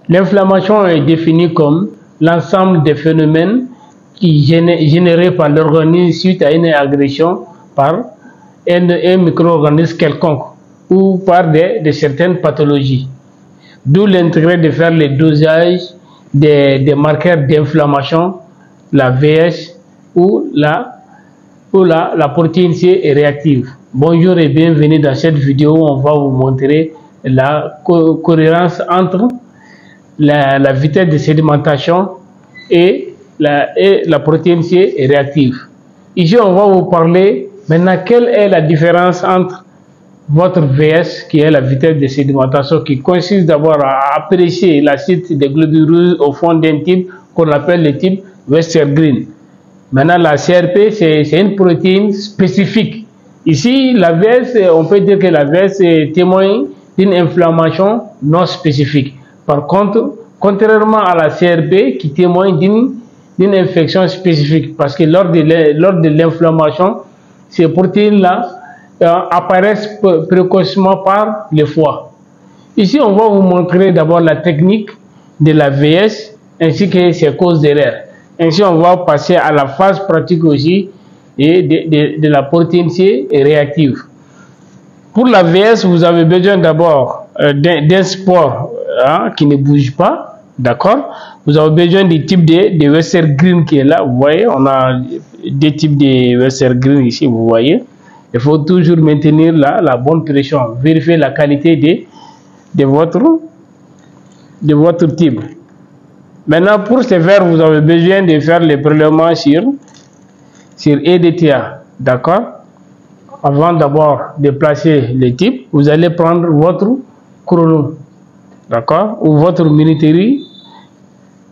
L'inflammation est définie comme l'ensemble des phénomènes générés par l'organisme suite à une agression par un micro-organisme quelconque ou par certaines pathologies. D'où l'intérêt de faire le dosage des marqueurs d'inflammation, la VS ou la protéine C réactive. Bonjour et bienvenue dans cette vidéo où on va vous montrer la cohérence entre la vitesse de sédimentation et la protéine C réactive. Ici, on va vous parler maintenant quelle est la différence entre votre VS, qui est la vitesse de sédimentation, qui consiste d'abord à apprécier l'acide des globules rouges au fond d'un type qu'on appelle le type Westergren. Maintenant, la CRP, c'est une protéine spécifique. Ici, la VS, on peut dire que la VS témoigne d'une inflammation non spécifique. Par contre, contrairement à la CRP qui témoigne d'une infection spécifique, parce que lors de l'inflammation, ces protéines-là apparaissent précocement par le foie. Ici, on va vous montrer d'abord la technique de la VS ainsi que ses causes d'erreur. Ainsi, on va passer à la phase pratique aussi de la protéine C réactive. Pour la VS, vous avez besoin d'abord d'un sport qui ne bouge pas, d'accord? Vous avez besoin du type de Westergren qui est là, vous voyez, on a deux types de Westergren ici, vous voyez. Il faut toujours maintenir la bonne pression, vérifier la qualité de votre type. Maintenant, pour ce faire, vous avez besoin de faire les prélèvements sur EDTA, d'accord? Avant d'abord de placer le type, vous allez prendre votre chrono, d'accord? Ou votre minuterie,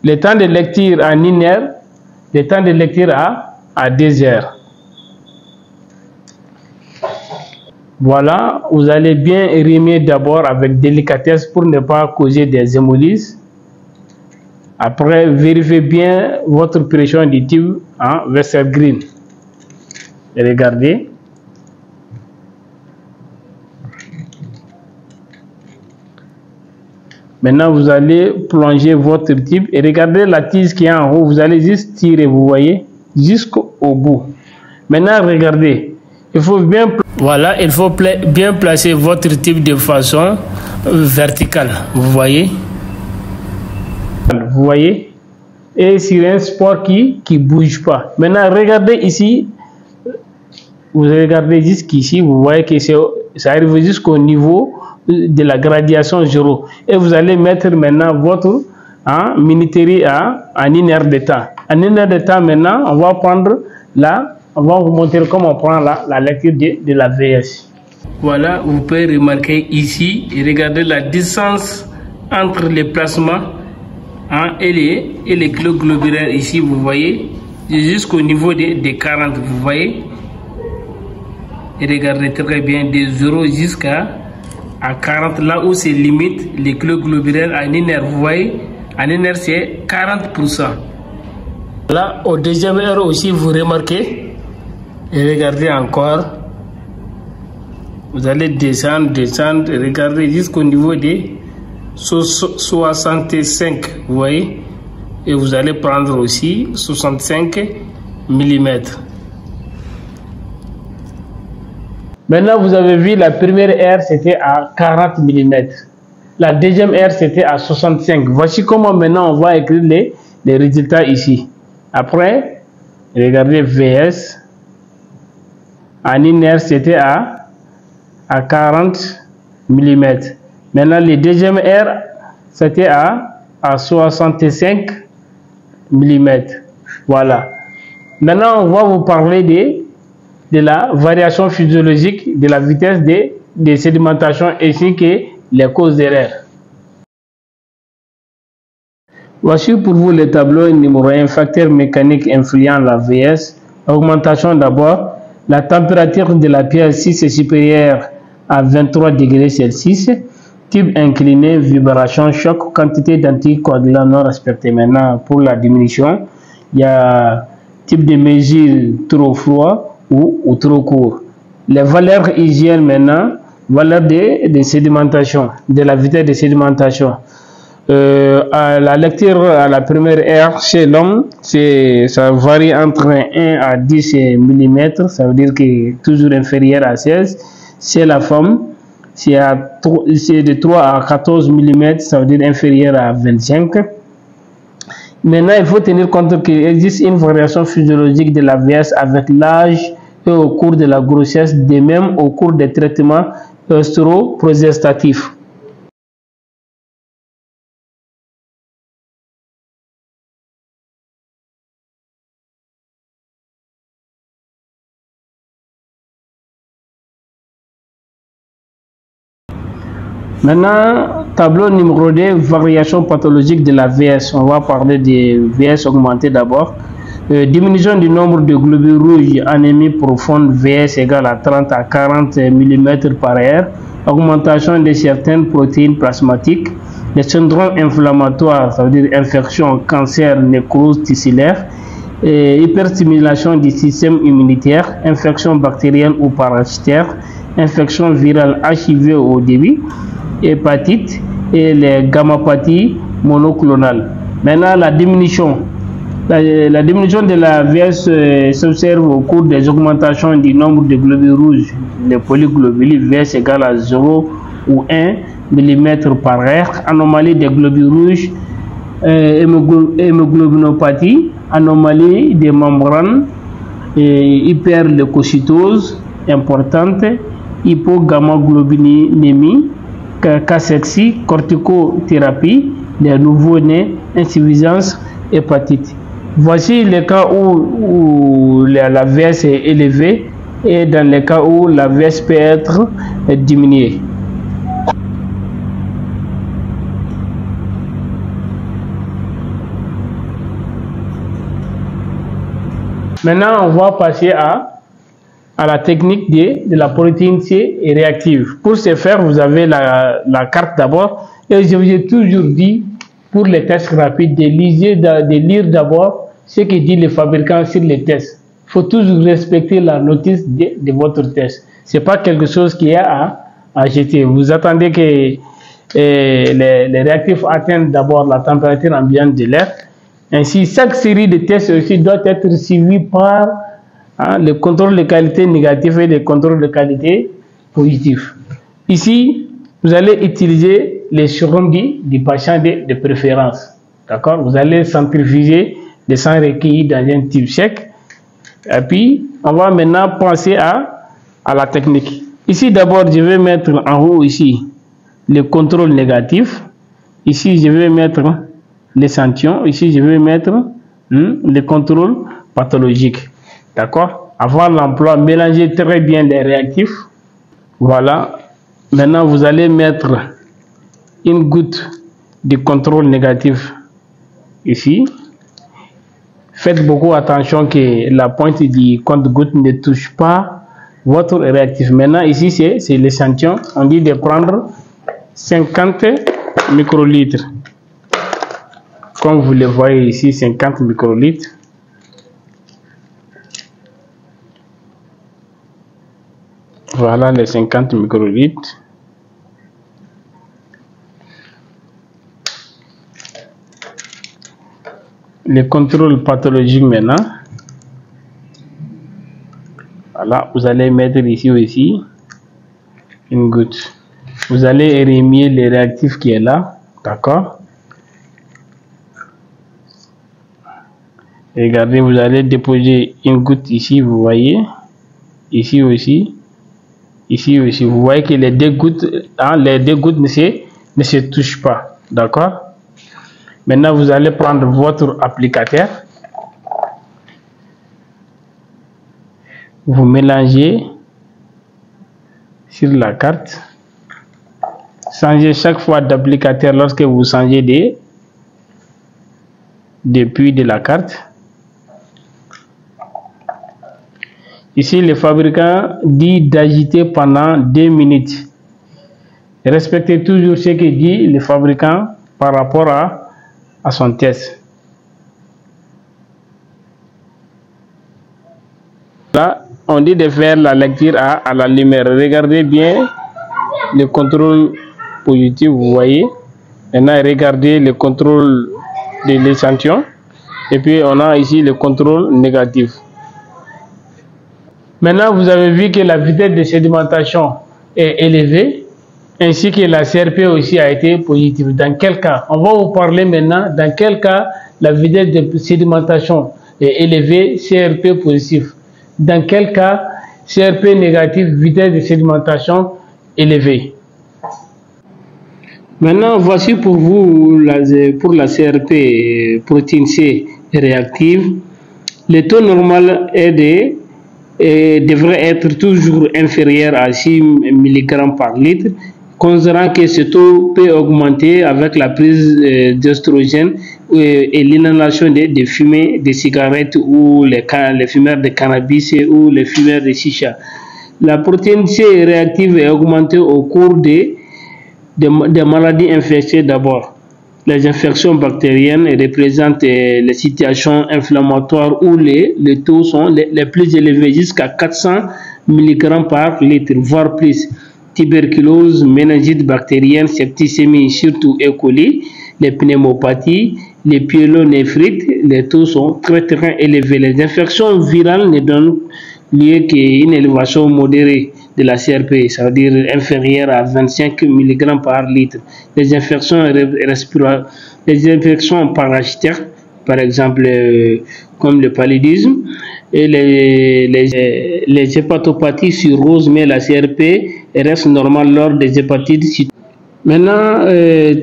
le temps de lecture en 1 heure, le temps de lecture à 2 heures. Voilà, vous allez bien rimer d'abord avec délicatesse pour ne pas causer des hémolyses. Après, vérifiez bien votre pression du type Westergren. Regardez. Maintenant, vous allez plonger votre type et regardez la tige qui est en haut. Vous allez juste tirer, vous voyez, jusqu'au bout. Maintenant, regardez. Il faut bien placer votre type de façon verticale. Vous voyez? Vous voyez? Et sur un sport qui bouge pas. Maintenant, regardez ici. Vous regardez jusqu'ici. Vous voyez que ça arrive jusqu'au niveau de la gradation 0. Et vous allez mettre maintenant votre minuterie en 1 heure de temps. En 1 heure de temps, maintenant, on va prendre on va vous montrer comment on prend la lecture de la VS. Voilà, vous pouvez remarquer ici, et regardez la distance entre les plasmas et les clés globulaires ici, vous voyez, jusqu'au niveau des 40, vous voyez. Et regardez très bien, de 0 jusqu'à 40, là où c'est limite les clés globulaires en 1 heure, vous voyez, en 1 heure c'est 40%. Là, au deuxième heure aussi, vous remarquez, et regardez encore, vous allez descendre, et regardez jusqu'au niveau des 65, vous voyez, et vous allez prendre aussi 65 mm. Maintenant, vous avez vu la première heure, c'était à 40 mm. La deuxième heure, c'était à 65. Voici comment maintenant on va écrire les résultats ici. Après, regardez VS. En 1 heure, c'était à 40 mm. Maintenant, les deuxième heure, c'était à 65 mm. Voilà. Maintenant, on va vous parler de la variation physiologique de la vitesse de sédimentation ainsi que les causes d'erreur. Voici pour vous le tableau numéro 1, facteur mécanique influent la VS. Augmentation d'abord. La température de la pièce, si c'est supérieur à 23 degrés Celsius. Type incliné, vibration, choc, quantité d'anticoagulants non respectés. Maintenant, pour la diminution, il y a type de mesure trop froid ou trop court. Les valeurs hygiène maintenant, valeur de sédimentation, de la vitesse de sédimentation. À la lecture à la première heure chez l'homme, ça varie entre 1 à 10 mm, ça veut dire que toujours inférieur à 16. Chez la femme, c'est de 3 à 14 mm, ça veut dire inférieur à 25. Maintenant, il faut tenir compte qu'il existe une variation physiologique de la vieillesse avec l'âge et au cours de la grossesse, de même au cours des traitements œstroprogestatifs. Maintenant, tableau numéro 2, variation pathologique de la vieillesse. On va parler de vieillesse augmentée d'abord. Diminution du nombre de globules rouges, anémie profonde, vieillesse égale à 30 à 40 mm par heure. Augmentation de certaines protéines plasmatiques. Les syndromes inflammatoires, ça veut dire infection, cancer, nécrose tissulaire. Hyperstimulation du système immunitaire, infection bactérienne ou parasitaire, infection virale HIV au début, hépatite et les gammopathies monoclonales. Maintenant, la diminution de la vieillesse s'observe au cours des augmentations du nombre de globules rouges, les polyglobules, vieillesse égale à 0 ou 1 mm par heure, anomalie des globules rouges, hémoglobinopathie, anomalie des membranes, hyperleucocytose importante, hypogammaglobulinémie, cachexie, corticothérapie, les nouveaux-nés, insuffisance hépatite. Voici les cas où la vieillesse est élevée et dans les cas où la vieillesse peut être diminuée. Maintenant, on va passer à la technique de la protéine C et réactive. Pour ce faire, vous avez la carte d'abord. Et je vous ai toujours dit, pour les tests rapides, de lire d'abord ce que dit le fabricant sur les tests. Il faut toujours respecter la notice de votre test. Ce n'est pas quelque chose qui est à jeter. Vous attendez que les réactifs atteignent d'abord la température ambiante de l'air. Ainsi, chaque série de tests aussi doit être suivie par le contrôle de qualité négatif et le contrôle de qualité positif. Ici, vous allez utiliser les sérums du patient de préférence. D'accord? Vous allez centrifuger le sang recueilli dans un tube sec. Et puis, on va maintenant penser à la technique. Ici, d'abord, je vais mettre en haut ici le contrôle négatif. Ici, je vais mettre l'échantillon. Ici, je vais mettre le contrôle pathologique. D'accord? Avant l'emploi, mélangez très bien les réactifs. Voilà. Maintenant, vous allez mettre une goutte de contrôle négatif ici. Faites beaucoup attention que la pointe du compte-goutte ne touche pas votre réactif. Maintenant, ici, c'est l'échantillon. On dit de prendre 50 microlitres. Comme vous le voyez ici, 50 microlitres. Voilà les 50 microlitres. Le contrôle pathologique maintenant. Voilà, vous allez mettre ici aussi une goutte. Vous allez remuer le réactif qui est là. D'accord? Regardez, vous allez déposer une goutte ici, vous voyez. Ici aussi. Ici aussi. Vous voyez que les deux gouttes ne se touchent pas. D'accord? Maintenant, vous allez prendre votre applicateur. Vous mélangez sur la carte. Changez chaque fois d'applicateur lorsque vous changez de puits de la carte. Ici, le fabricant dit d'agiter pendant 2 minutes. Respectez toujours ce que dit le fabricant par rapport à son test. Là, on dit de faire la lecture à la lumière. Regardez bien le contrôle positif, vous voyez. Maintenant, regardez le contrôle de l'échantillon. Et puis, on a ici le contrôle négatif. Maintenant, vous avez vu que la vitesse de sédimentation est élevée, ainsi que la CRP aussi a été positive. Dans quel cas? On va vous parler maintenant dans quel cas la vitesse de sédimentation est élevée, CRP positif. Dans quel cas CRP négatif, vitesse de sédimentation élevée. Maintenant, voici pour vous pour la CRP protéine C réactive. Le taux normal devrait être toujours inférieur à 6 mg par litre, considérant que ce taux peut augmenter avec la prise d'œstrogène et l'inhalation de fumée de cigarettes ou les fumeurs de cannabis ou les fumeurs de chicha. La protéine C réactive est augmentée au cours des maladies infectieuses d'abord. Les infections bactériennes représentent les situations inflammatoires où les taux sont les plus élevés, jusqu'à 400 mg par litre, voire plus. Tuberculose, méningite bactérienne, septicémie, surtout E. coli, les pneumopathies, les pyélonéphrite, les taux sont très élevés. Les infections virales ne donnent lieu qu'à une élévation modérée de la CRP, c'est-à-dire inférieure à 25 mg par litre. Les infections respiratoires, les infections parasitaires, par exemple comme le paludisme, et les hépatopathies cirrhose, mais la CRP reste normale lors des hépatites. Maintenant,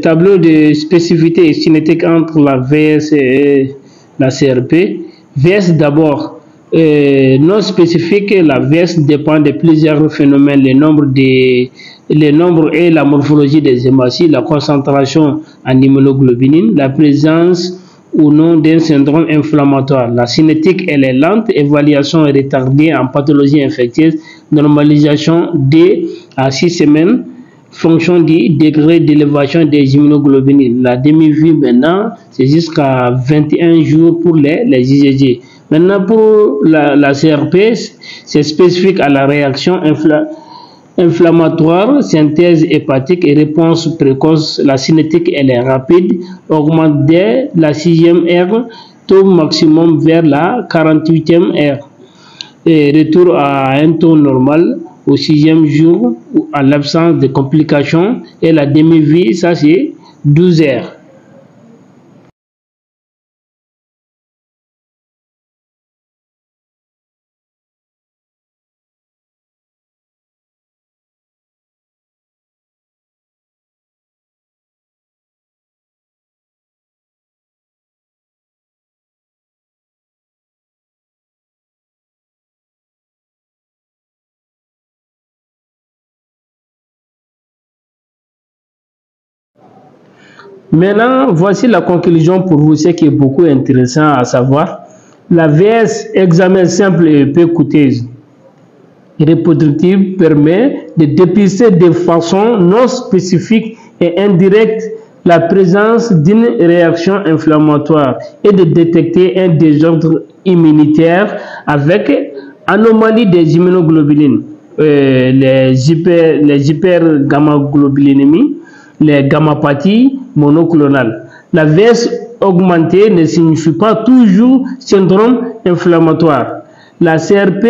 tableau de spécificité cinétique entre la VS et la CRP. VS d'abord. Non spécifique, la VS dépend de plusieurs phénomènes, le nombre et la morphologie des hématies, la concentration en immunoglobulines, la présence ou non d'un syndrome inflammatoire. La cinétique, elle est lente, évaluation est retardée en pathologie infectieuse, normalisation d à 6 semaines, fonction du degré d'élévation des immunoglobulines. La demi-vie maintenant, c'est jusqu'à 21 jours pour les IgG. Maintenant, pour la CRP, c'est spécifique à la réaction inflammatoire, synthèse hépatique et réponse précoce. La cinétique, elle est rapide, augmente dès la 6e heure, taux maximum vers la 48e heure. Et retour à un taux normal au 6e jour, à l'absence de complications. Et la demi-vie, ça c'est 12 heures. Maintenant, voici la conclusion pour vous, ce qui est beaucoup intéressant à savoir. La VS, examen simple et peu coûteuse, reproductive, permet de dépister de façon non spécifique et indirecte la présence d'une réaction inflammatoire et de détecter un désordre immunitaire avec anomalie des immunoglobulines, les hypergammaglobulinémies, les gammapathies monoclonales. La VS augmentée ne signifie pas toujours syndrome inflammatoire. La CRP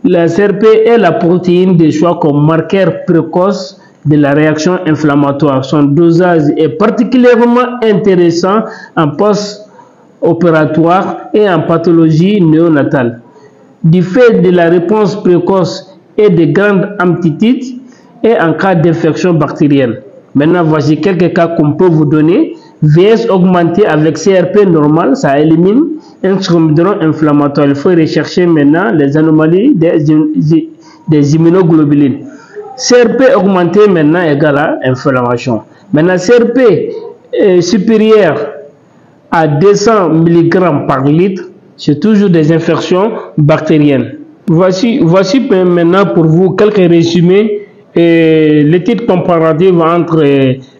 est la protéine de choix comme marqueur précoce de la réaction inflammatoire. Son dosage est particulièrement intéressant en post-opératoire et en pathologie néonatale. Du fait de la réponse précoce et de grandes amplitudes et en cas d'infection bactérienne. Maintenant, voici quelques cas qu'on peut vous donner. VS augmenté avec CRP normal, ça élimine un syndrome inflammatoire. Il faut rechercher maintenant les anomalies des immunoglobulines. CRP augmenté maintenant égale à inflammation. Maintenant, CRP est supérieur à 200 mg par litre, c'est toujours des infections bactériennes. Voici maintenant pour vous quelques résumés. L'étude comparative entre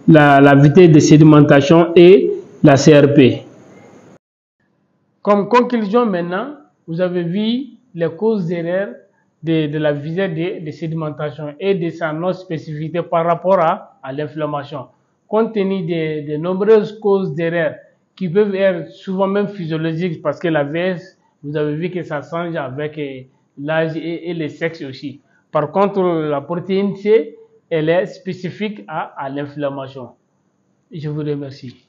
la vitesse de sédimentation et la CRP. Comme conclusion maintenant, vous avez vu les causes d'erreur de la vitesse de sédimentation et de sa non-spécificité par rapport à l'inflammation. compte tenu des nombreuses causes derrière qui peuvent être souvent même physiologiques parce que la vieillesse, vous avez vu que ça change avec l'âge et le sexe aussi. Par contre, la protéine C, elle est spécifique à l'inflammation. Je vous remercie.